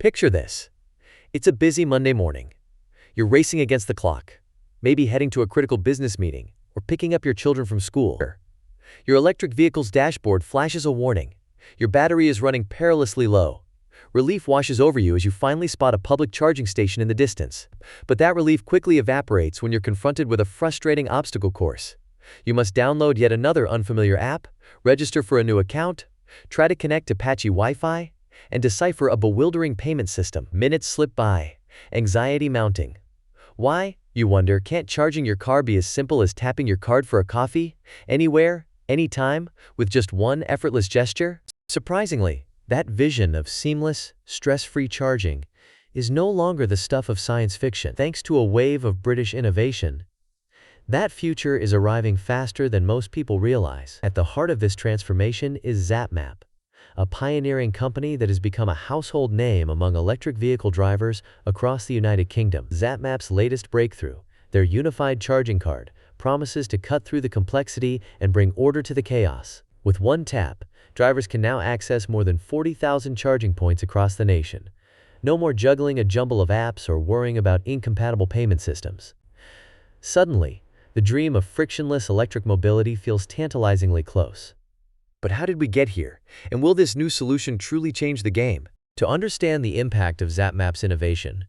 Picture this. It's a busy Monday morning. You're racing against the clock, maybe heading to a critical business meeting or picking up your children from school. Your electric vehicle's dashboard flashes a warning. Your battery is running perilously low. Relief washes over you as you finally spot a public charging station in the distance. But that relief quickly evaporates when you're confronted with a frustrating obstacle course. You must download yet another unfamiliar app, register for a new account, try to connect to patchy Wi-Fi, and decipher a bewildering payment system. Minutes slip by, anxiety mounting. Why, you wonder, can't charging your car be as simple as tapping your card for a coffee, anywhere, anytime, with just one effortless gesture? Surprisingly, that vision of seamless, stress-free charging is no longer the stuff of science fiction. Thanks to a wave of British innovation, that future is arriving faster than most people realize. At the heart of this transformation is Zapmap, a pioneering company that has become a household name among electric vehicle drivers across the United Kingdom. Zapmap's latest breakthrough, their unified charging card, promises to cut through the complexity and bring order to the chaos. With one tap, drivers can now access more than 40,000 charging points across the nation. No more juggling a jumble of apps or worrying about incompatible payment systems. Suddenly, the dream of frictionless electric mobility feels tantalizingly close. But how did we get here? And will this new solution truly change the game? To understand the impact of Zapmap's innovation,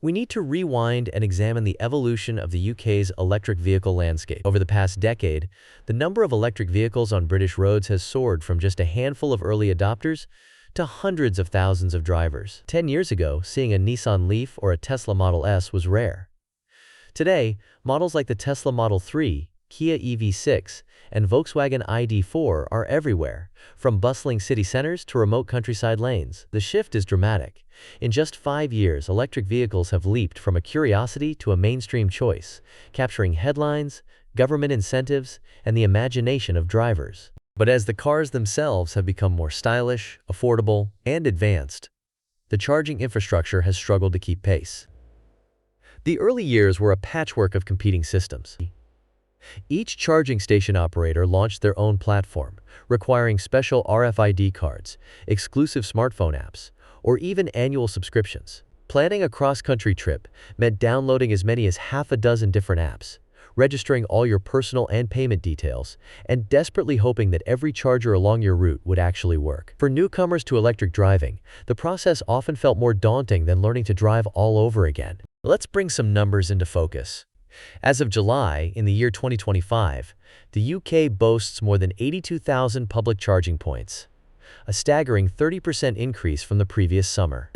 we need to rewind and examine the evolution of the UK's electric vehicle landscape. Over the past decade, the number of electric vehicles on British roads has soared from just a handful of early adopters to hundreds of thousands of drivers. 10 years ago, seeing a Nissan Leaf or a Tesla Model S was rare. Today, models like the Tesla Model 3, Kia EV6, and Volkswagen ID.4 are everywhere, from bustling city centers to remote countryside lanes. The shift is dramatic. In just 5 years, electric vehicles have leaped from a curiosity to a mainstream choice, capturing headlines, government incentives, and the imagination of drivers. But as the cars themselves have become more stylish, affordable, and advanced, the charging infrastructure has struggled to keep pace. The early years were a patchwork of competing systems. Each charging station operator launched their own platform, requiring special RFID cards, exclusive smartphone apps, or even annual subscriptions. Planning a cross-country trip meant downloading as many as half a dozen different apps, registering all your personal and payment details, and desperately hoping that every charger along your route would actually work. For newcomers to electric driving, the process often felt more daunting than learning to drive all over again. Let's bring some numbers into focus. As of July, in the year 2025, the UK boasts more than 82,000 public charging points, a staggering 30% increase from the previous summer.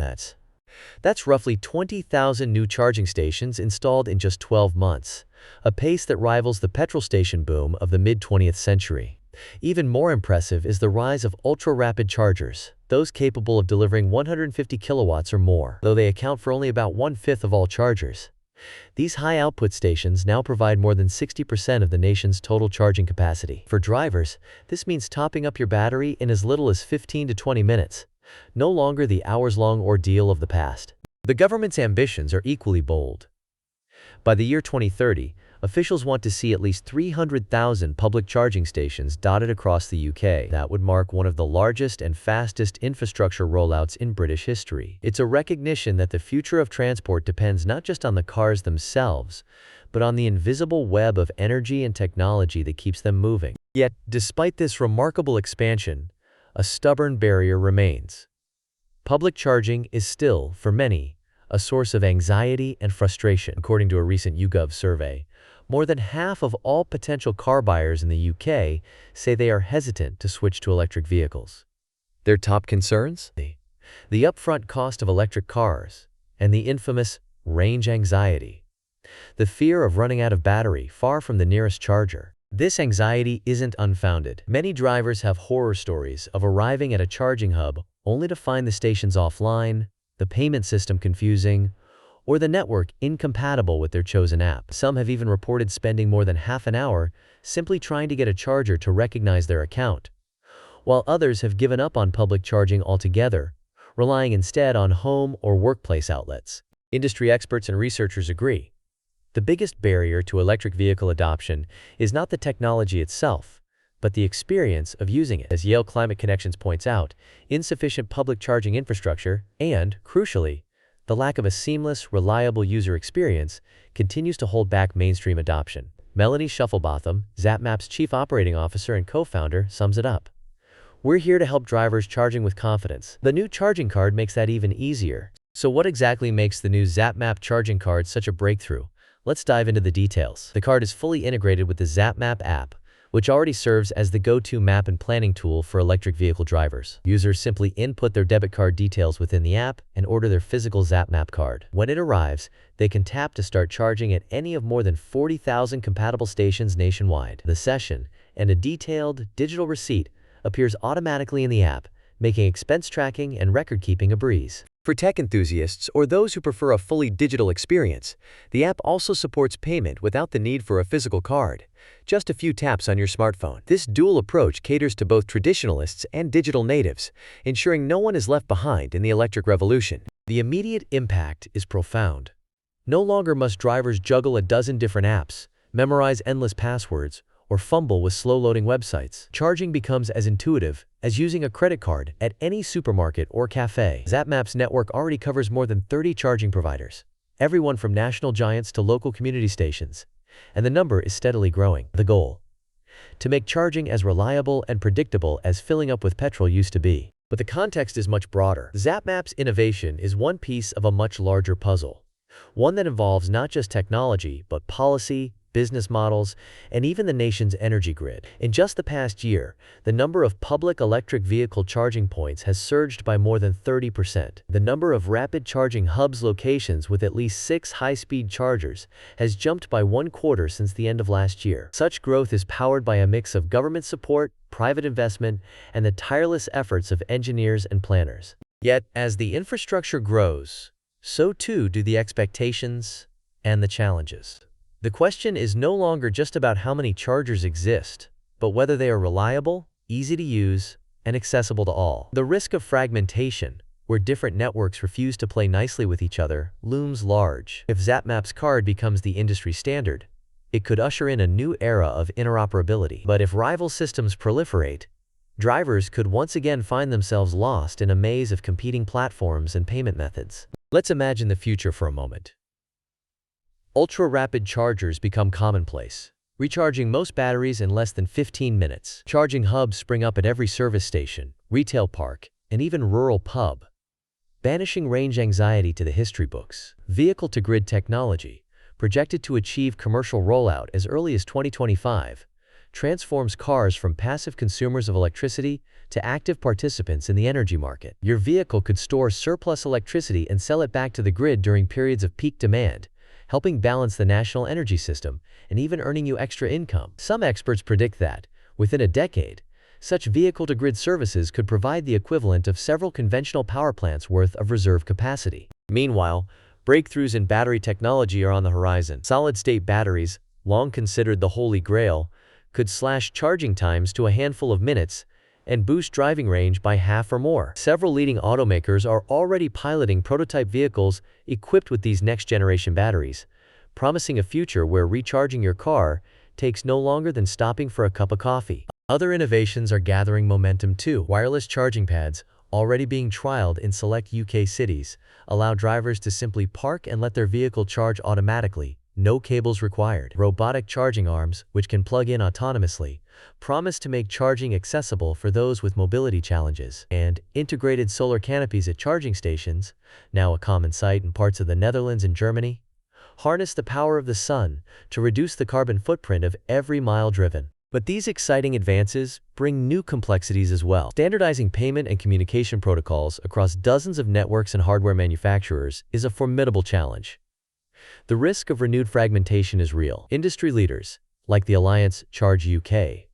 That's roughly 20,000 new charging stations installed in just 12 months, a pace that rivals the petrol station boom of the mid-20th century. Even more impressive is the rise of ultra-rapid chargers, those capable of delivering 150 kilowatts or more, though they account for only about 1/5 of all chargers. These high-output stations now provide more than 60% of the nation's total charging capacity. For drivers, this means topping up your battery in as little as 15 to 20 minutes, no longer the hours-long ordeal of the past. The government's ambitions are equally bold. By the year 2030, officials want to see at least 300,000 public charging stations dotted across the UK. That would mark one of the largest and fastest infrastructure rollouts in British history. It's a recognition that the future of transport depends not just on the cars themselves, but on the invisible web of energy and technology that keeps them moving. Yet, despite this remarkable expansion, a stubborn barrier remains. Public charging is still, for many, a source of anxiety and frustration. According to a recent YouGov survey, more than half of all potential car buyers in the UK say they are hesitant to switch to electric vehicles. Their top concerns? The upfront cost of electric cars and the infamous range anxiety. The fear of running out of battery far from the nearest charger. This anxiety isn't unfounded. Many drivers have horror stories of arriving at a charging hub only to find the stations offline, the payment system confusing, or the network incompatible with their chosen app. Some have even reported spending more than half an hour simply trying to get a charger to recognize their account, while others have given up on public charging altogether, relying instead on home or workplace outlets. Industry experts and researchers agree. The biggest barrier to electric vehicle adoption is not the technology itself, but the experience of using it. As Yale Climate Connections points out, insufficient public charging infrastructure and, crucially, the lack of a seamless, reliable user experience continues to hold back mainstream adoption. Melanie Shufflebotham, Zapmap's chief operating officer and co-founder, sums it up. We're here to help drivers charging with confidence. The new charging card makes that even easier. So what exactly makes the new Zapmap charging card such a breakthrough? Let's dive into the details. The card is fully integrated with the Zapmap app, which already serves as the go-to map and planning tool for electric vehicle drivers. Users simply input their debit card details within the app and order their physical Zapmap card. When it arrives, they can tap to start charging at any of more than 40,000 compatible stations nationwide. The session and a detailed digital receipt appears automatically in the app, making expense tracking and record-keeping a breeze. For tech enthusiasts or those who prefer a fully digital experience, the app also supports payment without the need for a physical card, just a few taps on your smartphone. This dual approach caters to both traditionalists and digital natives, ensuring no one is left behind in the electric revolution. The immediate impact is profound. No longer must drivers juggle a dozen different apps, memorize endless passwords, or fumble with slow-loading websites. Charging becomes as intuitive as using a credit card at any supermarket or cafe. Zapmap's network already covers more than 30 charging providers, everyone from national giants to local community stations, and the number is steadily growing. The goal? To make charging as reliable and predictable as filling up with petrol used to be. But the context is much broader. Zapmap's innovation is one piece of a much larger puzzle, one that involves not just technology, but policy, business models, and even the nation's energy grid. In just the past year, the number of public electric vehicle charging points has surged by more than 30%. The number of rapid charging hubs locations with at least 6 high-speed chargers has jumped by 1/4 since the end of last year. Such growth is powered by a mix of government support, private investment, and the tireless efforts of engineers and planners. Yet, as the infrastructure grows, so too do the expectations and the challenges. The question is no longer just about how many chargers exist, but whether they are reliable, easy to use, and accessible to all. The risk of fragmentation, where different networks refuse to play nicely with each other, looms large. If Zapmap's card becomes the industry standard, it could usher in a new era of interoperability. But if rival systems proliferate, drivers could once again find themselves lost in a maze of competing platforms and payment methods. Let's imagine the future for a moment. Ultra-rapid chargers become commonplace, recharging most batteries in less than 15 minutes. Charging hubs spring up at every service station, retail park, and even rural pub, banishing range anxiety to the history books. Vehicle-to-grid technology, projected to achieve commercial rollout as early as 2025, transforms cars from passive consumers of electricity to active participants in the energy market. Your vehicle could store surplus electricity and sell it back to the grid during periods of peak demand, helping balance the national energy system and even earning you extra income. Some experts predict that, within a decade, such vehicle-to-grid services could provide the equivalent of several conventional power plants' worth of reserve capacity. Meanwhile, breakthroughs in battery technology are on the horizon. Solid-state batteries, long considered the holy grail, could slash charging times to a handful of minutes and boost driving range by half or more. Several leading automakers are already piloting prototype vehicles equipped with these next-generation batteries, promising a future where recharging your car takes no longer than stopping for a cup of coffee. Other innovations are gathering momentum too. Wireless charging pads, already being trialed in select UK cities, allow drivers to simply park and let their vehicle charge automatically, no cables required. Robotic charging arms, which can plug in autonomously, promise to make charging accessible for those with mobility challenges. And integrated solar canopies at charging stations, now a common sight in parts of the Netherlands and Germany, harness the power of the sun to reduce the carbon footprint of every mile driven. But these exciting advances bring new complexities as well. Standardizing payment and communication protocols across dozens of networks and hardware manufacturers is a formidable challenge. The risk of renewed fragmentation is real. Industry leaders, like the Alliance Charge UK,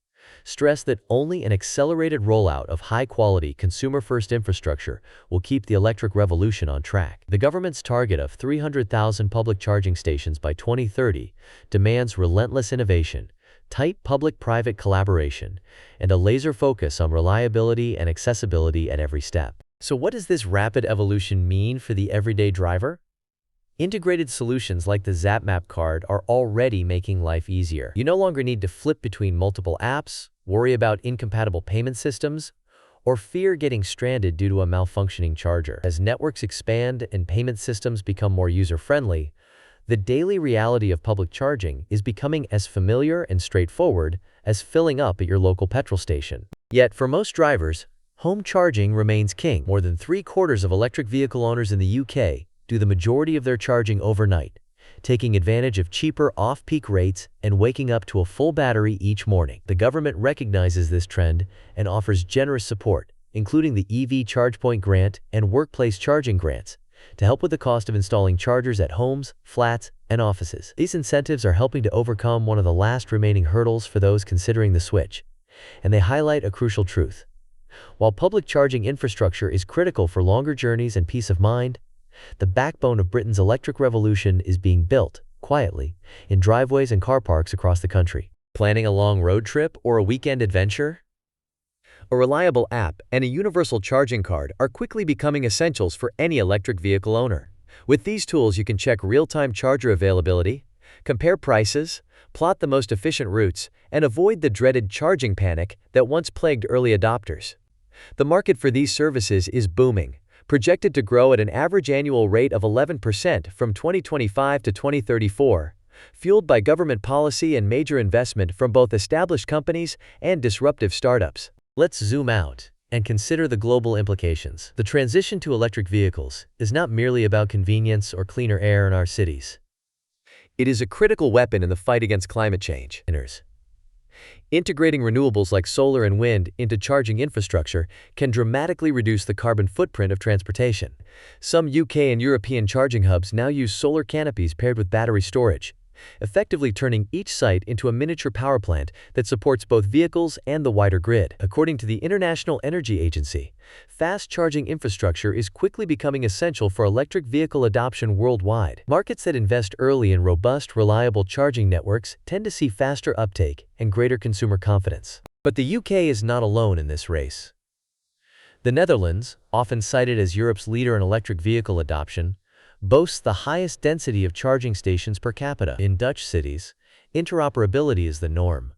stress that only an accelerated rollout of high-quality, consumer-first infrastructure will keep the electric revolution on track. The government's target of 300,000 public charging stations by 2030 demands relentless innovation, tight public-private collaboration, and a laser focus on reliability and accessibility at every step. So what does this rapid evolution mean for the everyday driver? Integrated solutions like the Zapmap card are already making life easier. You no longer need to flip between multiple apps, worry about incompatible payment systems, or fear getting stranded due to a malfunctioning charger. As networks expand and payment systems become more user-friendly, the daily reality of public charging is becoming as familiar and straightforward as filling up at your local petrol station. Yet, for most drivers, home charging remains king. More than 3/4 of electric vehicle owners in the UK do the majority of their charging overnight, taking advantage of cheaper off-peak rates and waking up to a full battery each morning. The government recognizes this trend and offers generous support, including the EV ChargePoint Grant and Workplace Charging Grants, to help with the cost of installing chargers at homes, flats, and offices. These incentives are helping to overcome one of the last remaining hurdles for those considering the switch, and they highlight a crucial truth. While public charging infrastructure is critical for longer journeys and peace of mind, the backbone of Britain's electric revolution is being built, quietly, in driveways and car parks across the country. Planning a long road trip or a weekend adventure? A reliable app and a universal charging card are quickly becoming essentials for any electric vehicle owner. With these tools, you can check real-time charger availability, compare prices, plot the most efficient routes, and avoid the dreaded charging panic that once plagued early adopters. The market for these services is booming, projected to grow at an average annual rate of 11% from 2025 to 2034, fueled by government policy and major investment from both established companies and disruptive startups. Let's zoom out and consider the global implications. The transition to electric vehicles is not merely about convenience or cleaner air in our cities. It is a critical weapon in the fight against climate change. Integrating renewables like solar and wind into charging infrastructure can dramatically reduce the carbon footprint of transportation. Some UK and European charging hubs now use solar canopies paired with battery storage, effectively turning each site into a miniature power plant that supports both vehicles and the wider grid. According to the International Energy Agency, fast charging infrastructure is quickly becoming essential for electric vehicle adoption worldwide. Markets that invest early in robust, reliable charging networks tend to see faster uptake and greater consumer confidence. But the UK is not alone in this race. The Netherlands, often cited as Europe's leader in electric vehicle adoption, boasts the highest density of charging stations per capita. In Dutch cities, interoperability is the norm.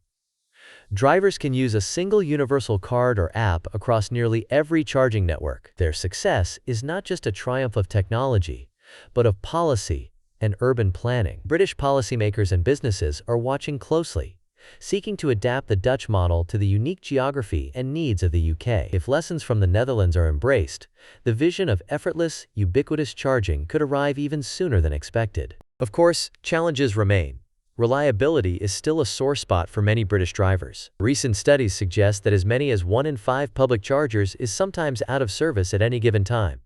Drivers can use a single universal card or app across nearly every charging network. Their success is not just a triumph of technology, but of policy and urban planning. British policymakers and businesses are watching closely, seeking to adapt the Dutch model to the unique geography and needs of the UK. If lessons from the Netherlands are embraced, the vision of effortless, ubiquitous charging could arrive even sooner than expected. Of course, challenges remain. Reliability is still a sore spot for many British drivers. Recent studies suggest that as many as 1 in 5 public chargers is sometimes out of service at any given time,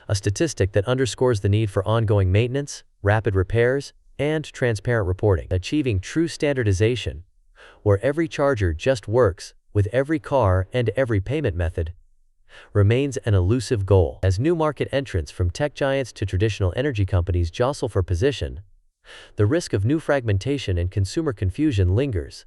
a statistic that underscores the need for ongoing maintenance, rapid repairs, and transparent reporting. Achieving true standardization, where every charger just works with every car and every payment method, remains an elusive goal. As new market entrants from tech giants to traditional energy companies jostle for position, the risk of new fragmentation and consumer confusion lingers,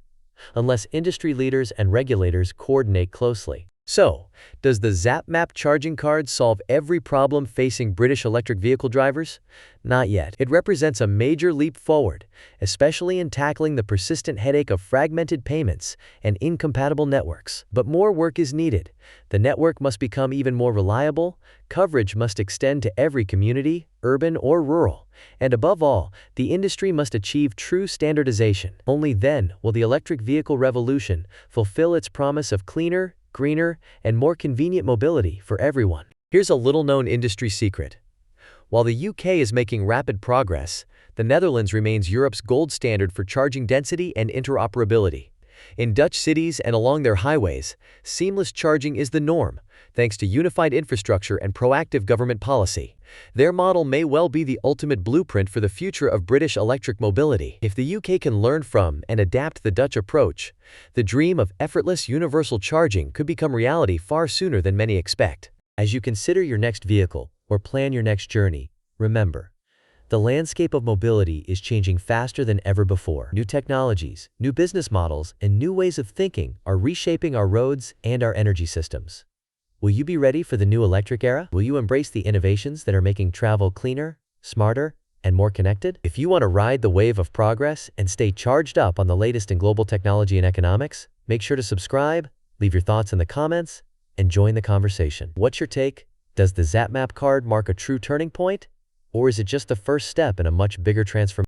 unless industry leaders and regulators coordinate closely. So, does the Zapmap charging card solve every problem facing British electric vehicle drivers? Not yet. It represents a major leap forward, especially in tackling the persistent headache of fragmented payments and incompatible networks. But more work is needed. The network must become even more reliable, coverage must extend to every community, urban or rural, and above all, the industry must achieve true standardization. Only then will the electric vehicle revolution fulfill its promise of cleaner, greener, and more convenient mobility for everyone. Here's a little-known industry secret. While the UK is making rapid progress, the Netherlands remains Europe's gold standard for charging density and interoperability. In Dutch cities and along their highways, seamless charging is the norm, thanks to unified infrastructure and proactive government policy. Their model may well be the ultimate blueprint for the future of British electric mobility. If the UK can learn from and adapt the Dutch approach, the dream of effortless universal charging could become reality far sooner than many expect. As you consider your next vehicle or plan your next journey, remember, the landscape of mobility is changing faster than ever before. New technologies, new business models, and new ways of thinking are reshaping our roads and our energy systems. Will you be ready for the new electric era? Will you embrace the innovations that are making travel cleaner, smarter, and more connected? If you want to ride the wave of progress and stay charged up on the latest in global technology and economics, Make sure to subscribe, leave your thoughts in the comments, and join the conversation. What's your take? Does the Zapmap card mark a true turning point? Or is it just the first step in a much bigger transformation?